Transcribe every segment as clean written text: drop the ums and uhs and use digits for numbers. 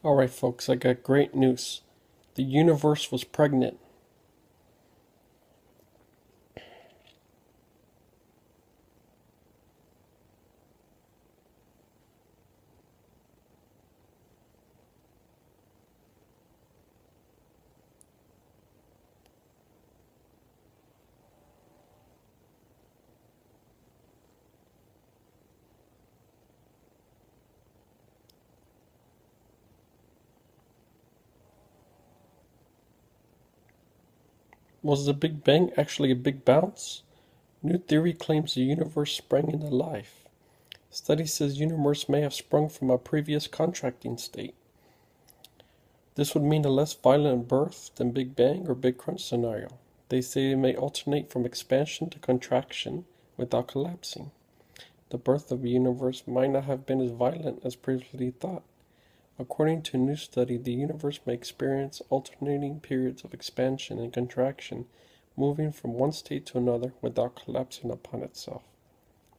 Alright, folks, I got great news. The universe was pregnant. Was the Big Bang actually a big bounce? New theory claims the universe sprang into life. Study says universe may have sprung from a previous contracting state. This would mean a less violent birth than Big Bang or Big Crunch scenario. They say it may alternate from expansion to contraction without collapsing. The birth of the universe might not have been as violent as previously thought. According to a new study, the universe may experience alternating periods of expansion and contraction, moving from one state to another without collapsing upon itself.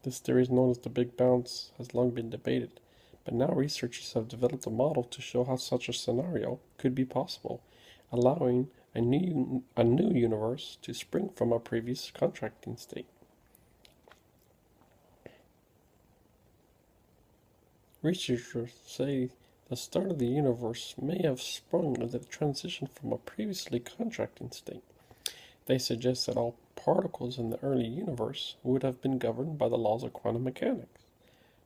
This theory is known as the Big Bounce, has long been debated, but now researchers have developed a model to show how such a scenario could be possible, allowing a new universe to spring from a previous contracting state. Researchers say the start of the universe may have sprung as a transition from a previously contracting state. They suggest that all particles in the early universe would have been governed by the laws of quantum mechanics.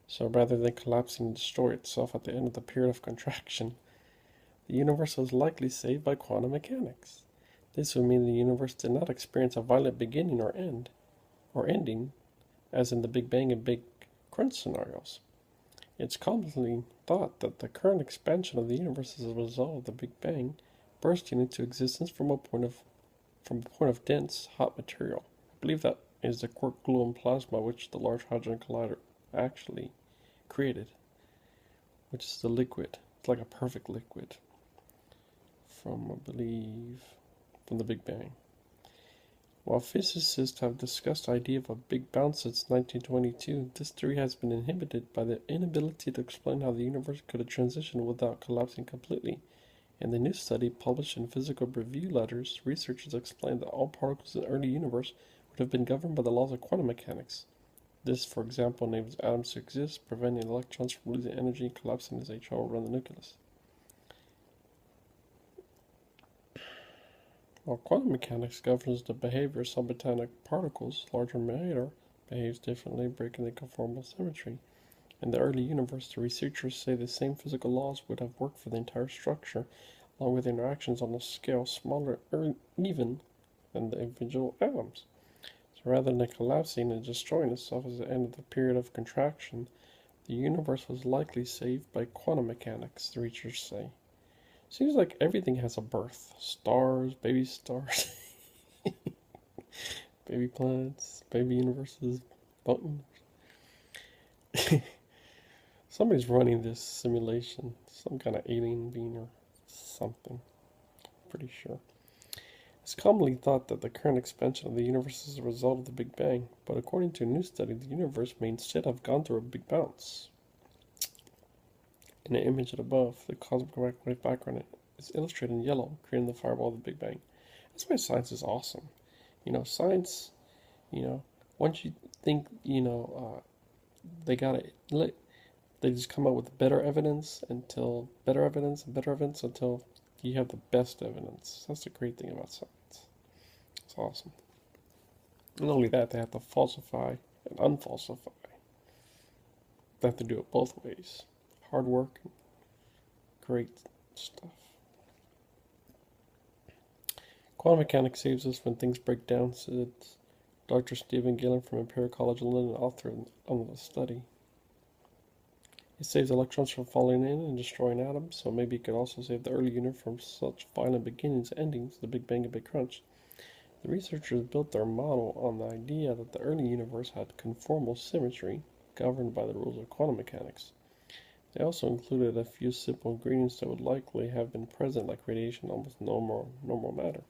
So rather than collapsing and destroy itself at the end of the period of contraction, the universe was likely saved by quantum mechanics. This would mean the universe did not experience a violent beginning or ending, as in the Big Bang and Big Crunch scenarios. It's commonly thought that the current expansion of the universe is a result of the Big Bang bursting into existence from a point of dense, hot material. I believe that is the quark gluon plasma which the Large Hadron Collider actually created, which is the liquid. It's like a perfect liquid from, I believe, from the Big Bang. While physicists have discussed the idea of a big bounce since 1922, this theory has been inhibited by the inability to explain how the universe could have transitioned without collapsing completely. In the new study published in Physical Review Letters, researchers explained that all particles in the early universe would have been governed by the laws of quantum mechanics. This, for example, enables atoms to exist, preventing electrons from losing energy and collapsing as they travel around the nucleus. While quantum mechanics governs the behavior of subatomic particles, larger matter behaves differently, breaking the conformal symmetry. In the early universe, the researchers say the same physical laws would have worked for the entire structure, along with interactions on a scale smaller even than the individual atoms. So rather than collapsing and destroying itself at the end of the period of contraction, the universe was likely saved by quantum mechanics, the researchers say. Seems like everything has a birth. Stars, baby planets, baby universes, buttons. Somebody's running this simulation. Some kind of alien being or something. Pretty sure. It's commonly thought that the current expansion of the universe is a result of the Big Bang, but according to a new study, the universe may instead have gone through a big bounce. In the image above, the cosmic microwave background is illustrated in yellow, creating the fireball of the Big Bang. That's why science is awesome. Science, once you think, they got it, they just come up with better evidence until better evidence and better evidence until you have the best evidence. That's the great thing about science. It's awesome. Not only that, they have to falsify and unfalsify. They have to do it both ways. Hard work and great stuff. Quantum mechanics saves us when things break down, said Dr. Stephen Gillen from Imperial College London, author of the study. It saves electrons from falling in and destroying atoms, so maybe it could also save the early universe from such violent beginnings and endings, the Big Bang and Big Crunch. The researchers built their model on the idea that the early universe had conformal symmetry, governed by the rules of quantum mechanics. They also included a few simple ingredients that would likely have been present, like radiation, almost normal matter.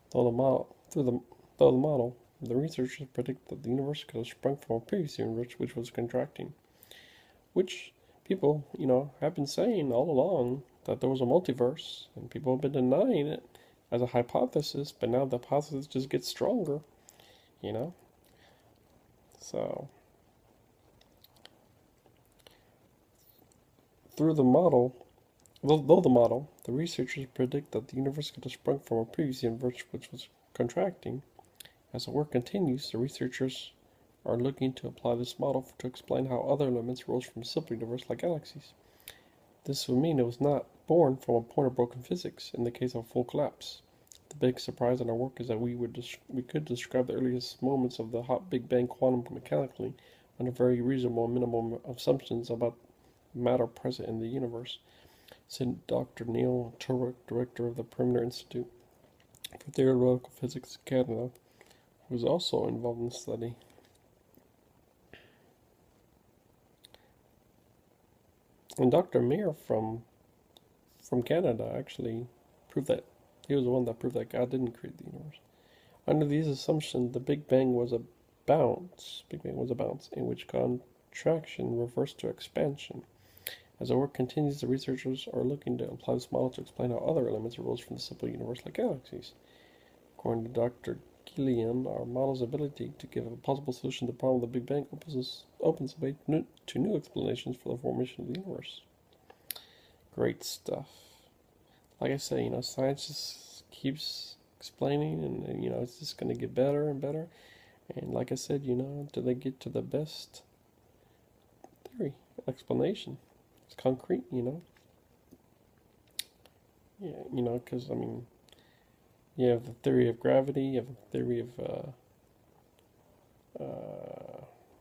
Though the model, the researchers predict that the universe could have sprung from a previous universe which was contracting. Which people, have been saying all along, that there was a multiverse, and people have been denying it as a hypothesis, but now the hypothesis just gets stronger, you know? So, through the model, though the model, the researchers predict that the universe could have sprung from a previous universe which was contracting. As the work continues, the researchers are looking to apply this model to explain how other elements rose from a simple universe like galaxies. This would mean it was not born from a point of broken physics in the case of a full collapse. The big surprise in our work is that we could describe the earliest moments of the hot Big Bang quantum mechanically under very reasonable minimum assumptions about matter present in the universe, said Dr. Neil Turwick, director of the Perimeter Institute for Theoretical Physics Canada, who was also involved in the study. And Dr. Mayer from Canada actually proved that he was the one that proved that God didn't create the universe. Under these assumptions, the Big Bang was a bounce. Big Bang was a bounce in which contraction reversed to expansion. As the work continues, the researchers are looking to apply this model to explain how other elements arose from the simple universe like galaxies. According to Dr. Gilliam, our model's ability to give a possible solution to the problem of the Big Bang opens the way to new explanations for the formation of the universe. Great stuff. Like I say, science just keeps explaining, and it's just going to get better and better. And like I said, until they get to the best theory explanation, it's concrete. Yeah, because you have the theory of gravity, you have the theory of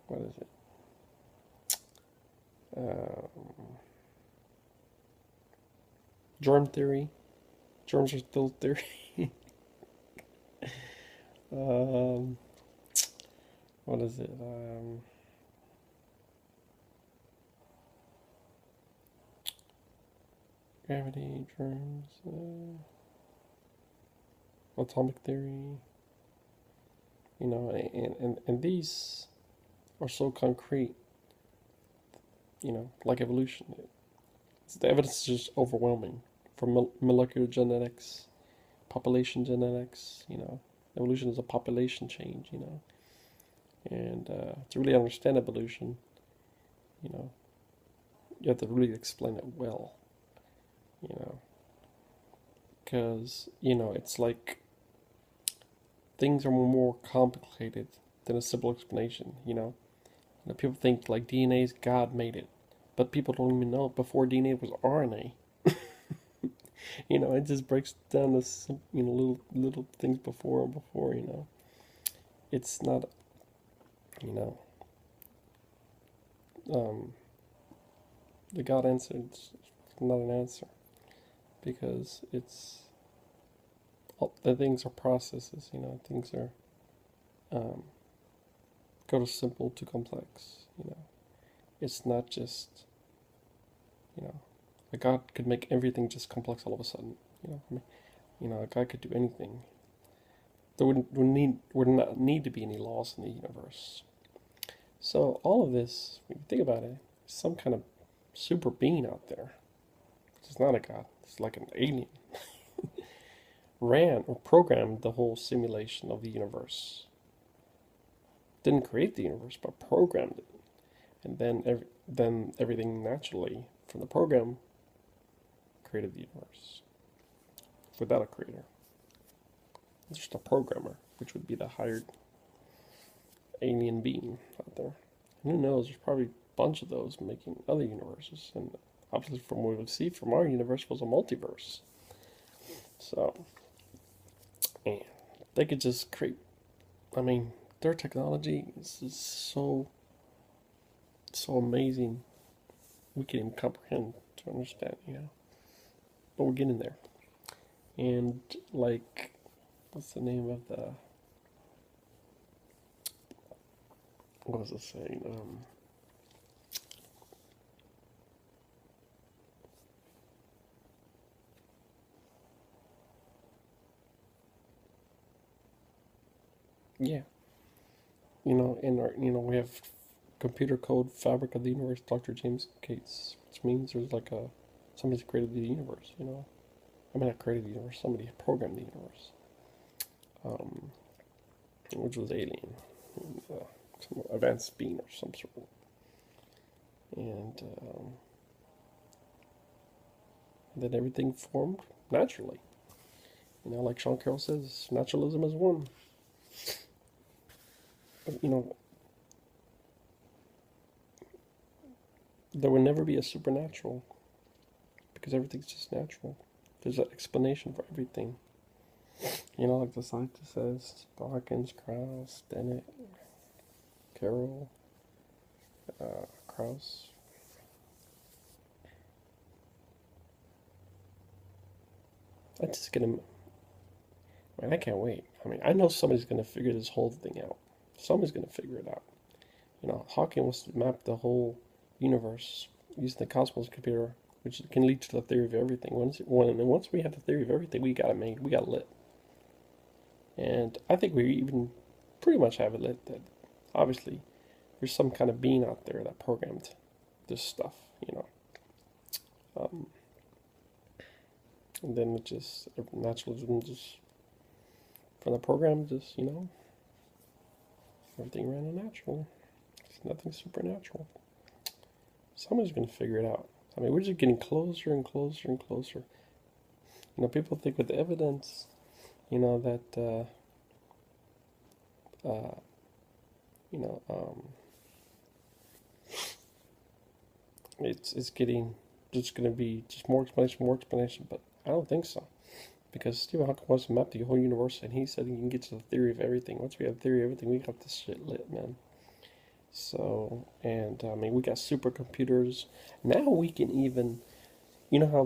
what is it? Germ theory. Germs are still theory. What is it? Gravity, germs, atomic theory. And these are so concrete. Like evolution. The evidence is just overwhelming. From molecular genetics, population genetics, evolution is a population change, and to really understand evolution, you have to really explain it well, because, it's like things are more complicated than a simple explanation, people think like DNA is God made it, but people don't even know before DNA was RNA. It just breaks down to little things before. It's not, the God answer. It's not an answer because the things are processes. Things are go to simple to complex. It's not just a God could make everything just complex all of a sudden. A God could do anything. There would not need to be any laws in the universe. So all of this, when you think about it, is some kind of super being out there. It's not a God. It's like an alien. Ran or programmed the whole simulation of the universe. Didn't create the universe, but programmed it. And then everything naturally from the program created the universe without a creator. It's just a programmer, which would be the hired alien being out there. And who knows, there's probably a bunch of those making other universes. And obviously from what we see from our universe was a multiverse. So, and they could just create, their technology is so amazing. We can't even comprehend to understand, But we're getting there. And what's the name of what was it saying? Yeah. In our, we have computer code fabric of the universe, Dr. James Gates, which means there's like a Somebody's created the universe, you know. I mean, not created the universe. Somebody programmed the universe, um, which was alien, some advanced being or some sort. And then everything formed naturally. You know, like Sean Carroll says, naturalism is one. But, you know, there will never be a supernatural because everything's just natural. There's an explanation for everything. You know, like the scientist says, Dawkins, Krauss, Dennett, Carroll, Krauss. I just gonna, man, I can't wait. I mean, I know somebody's gonna figure this whole thing out. Somebody's gonna figure it out. You know, Hawking wants to map the whole universe using the Cosmos computer, which can lead to the theory of everything. Once we have the theory of everything, we got it lit. And I think we even pretty much have it lit. That obviously there's some kind of being out there that programmed this stuff. You know, and then it just naturalism just from the program, just you know, everything ran unnatural. It's nothing supernatural. Somebody's gonna figure it out. I mean, we're just getting closer and closer and closer. You know, people think with the evidence, you know, that, you know, it's getting, just going to be just more explanation, but I don't think so. Because Stephen Hawking wants to map the whole universe, and he said he can get to the theory of everything. Once we have the theory of everything, we got this shit lit, man. So, and I mean, we got supercomputers. Now we can even, you know how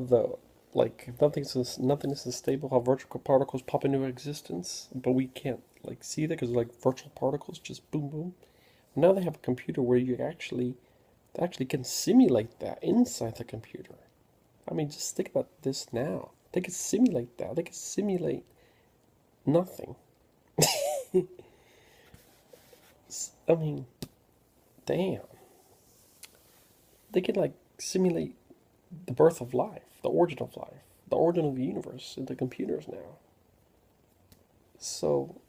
like nothing is stable, how virtual particles pop into existence, but we can't like see that because like virtual particles just boom boom. Now they have a computer where they actually can simulate that inside the computer. I mean, just think about this now. They can simulate that. They can simulate nothing. I mean, damn. They can like simulate the birth of life, the origin of life, the origin of the universe into computers now. So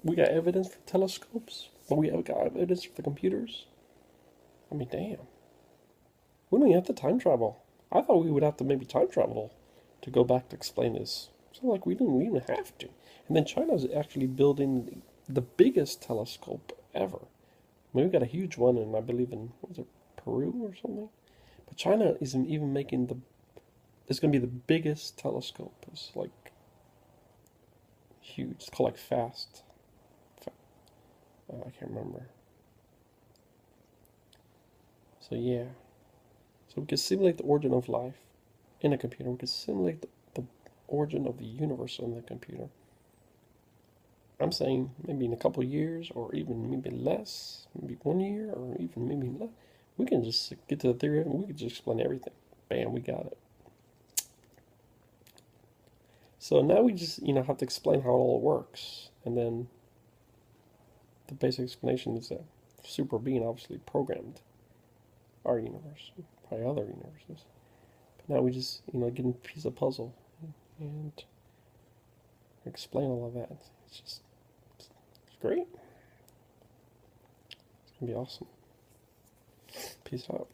we got evidence for telescopes, but we have got evidence for the computers. I mean, damn. We don't even have to time travel. I thought we would have to maybe time travel to go back to explain this. So like we didn't even have to. And then China's actually building the biggest telescope ever. I mean, we got a huge one in, I believe in, was it Peru or something? But China isn't even making it's going to be the biggest telescope. It's like huge. It's called like FAST. I can't remember. So yeah. So we can simulate the origin of life in a computer. We can simulate the origin of the universe in the computer. I'm saying maybe in a couple of years, or even maybe less, maybe 1 year, or even maybe less, we can just get to the theory of it. We can just explain everything. Bam, we got it. So now we just have to explain how it all works, and then the basic explanation is that super being obviously programmed our universe, probably other universes. But now we just get a piece of puzzle and explain all of that. It's great. It's gonna be awesome. Peace out.